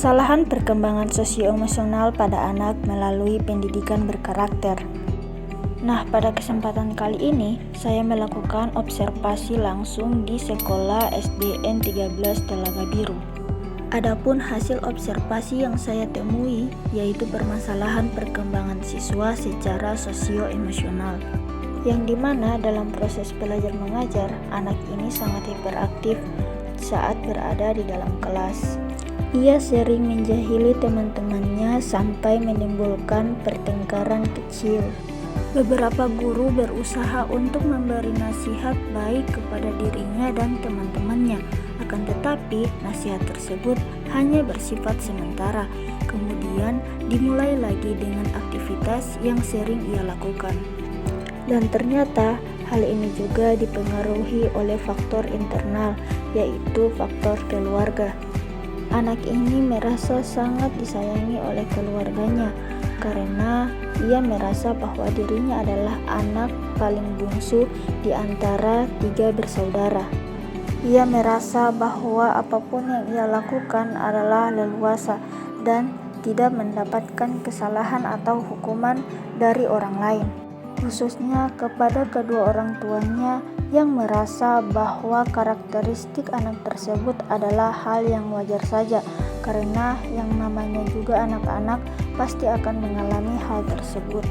Permasalahan perkembangan sosioemosional pada anak melalui pendidikan berkarakter. Nah, pada kesempatan kali ini, saya melakukan observasi langsung di sekolah SDN 13 Telaga Biru. Adapun hasil observasi yang saya temui yaitu permasalahan perkembangan siswa secara sosioemosional, yang dimana dalam proses belajar mengajar, anak ini sangat hiperaktif saat berada di dalam kelas. Ia sering menjahili teman-temannya sampai menimbulkan pertengkaran kecil. Beberapa guru berusaha untuk memberi nasihat baik kepada dirinya dan teman-temannya, akan tetapi nasihat tersebut hanya bersifat sementara. Kemudian dimulai lagi dengan aktivitas yang sering ia lakukan. Dan ternyata hal ini juga dipengaruhi oleh faktor internal, yaitu faktor keluarga. Anak ini merasa sangat disayangi oleh keluarganya karena ia merasa bahwa dirinya adalah anak paling bungsu di antara 3 bersaudara. Ia merasa bahwa apapun yang ia lakukan adalah leluasa dan tidak mendapatkan kesalahan atau hukuman dari orang lain, khususnya kepada kedua orang tuanya yang merasa bahwa karakteristik anak tersebut adalah hal yang wajar saja, karena yang namanya juga anak-anak pasti akan mengalami hal tersebut.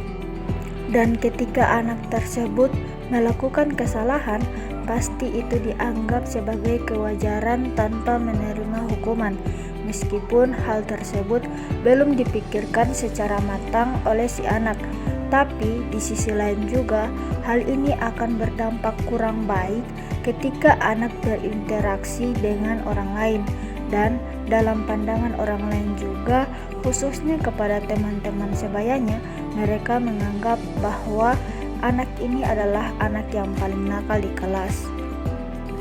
Dan ketika anak tersebut melakukan kesalahan, pasti itu dianggap sebagai kewajaran tanpa menerima hukuman, meskipun hal tersebut belum dipikirkan secara matang oleh si anak. Tapi di sisi lain juga, hal ini akan berdampak kurang baik ketika anak berinteraksi dengan orang lain dan dalam pandangan orang lain juga, khususnya kepada teman-teman sebayanya, mereka menganggap bahwa anak ini adalah anak yang paling nakal di kelas.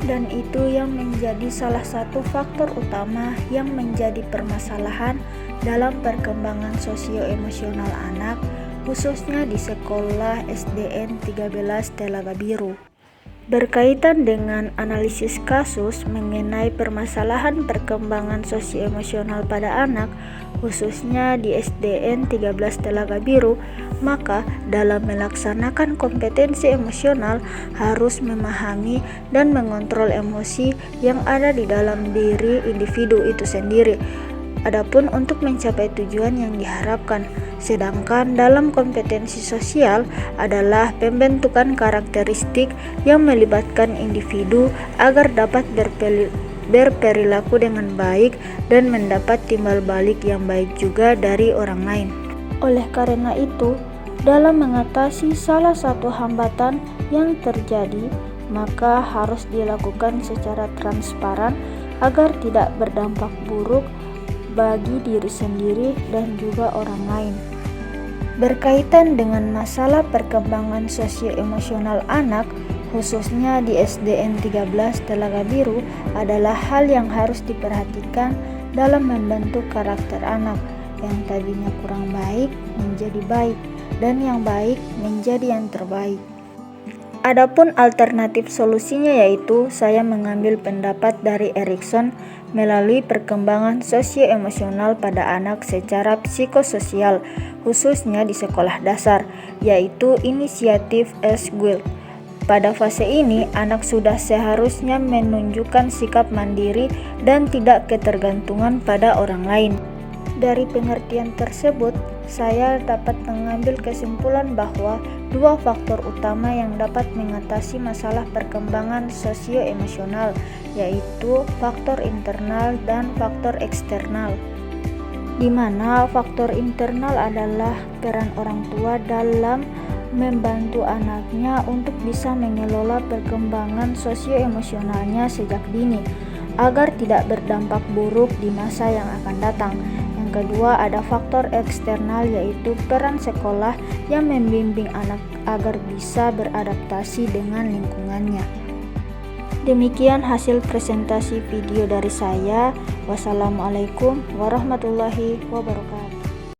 Dan itu yang menjadi salah satu faktor utama yang menjadi permasalahan dalam perkembangan sosioemosional anak, khususnya di sekolah SDN 13 Telaga Biru. Berkaitan dengan analisis kasus mengenai permasalahan perkembangan sosioemosional pada anak, khususnya di SDN 13 Telaga Biru, maka dalam melaksanakan kompetensi emosional harus memahami dan mengontrol emosi yang ada di dalam diri individu itu sendiri. Adapun untuk mencapai tujuan yang diharapkan, sedangkan dalam kompetensi sosial adalah pembentukan karakteristik yang melibatkan individu agar dapat berperilaku dengan baik dan mendapat timbal balik yang baik juga dari orang lain. Oleh karena itu, dalam mengatasi salah satu hambatan yang terjadi, maka harus dilakukan secara transparan agar tidak berdampak buruk bagi diri sendiri dan juga orang lain. Berkaitan dengan masalah perkembangan sosioemosional anak, khususnya di SDN 13 Telaga Biru, adalah hal yang harus diperhatikan dalam membentuk karakter anak, yang tadinya kurang baik menjadi baik, dan yang baik menjadi yang terbaik. Adapun alternatif solusinya yaitu saya mengambil pendapat dari Erikson melalui perkembangan sosioemosional pada anak secara psikososial, khususnya di sekolah dasar, yaitu inisiatif Ashfield. Pada fase ini, anak sudah seharusnya menunjukkan sikap mandiri dan tidak ketergantungan pada orang lain. Dari pengertian tersebut, saya dapat mengambil kesimpulan bahwa 2 faktor utama yang dapat mengatasi masalah perkembangan sosioemosional, yaitu faktor internal dan faktor eksternal. Di mana faktor internal adalah peran orang tua dalam membantu anaknya untuk bisa mengelola perkembangan sosioemosionalnya sejak dini, agar tidak berdampak buruk di masa yang akan datang. Kedua, ada faktor eksternal yaitu peran sekolah yang membimbing anak agar bisa beradaptasi dengan lingkungannya. Demikian hasil presentasi video dari saya. Wassalamualaikum warahmatullahi wabarakatuh.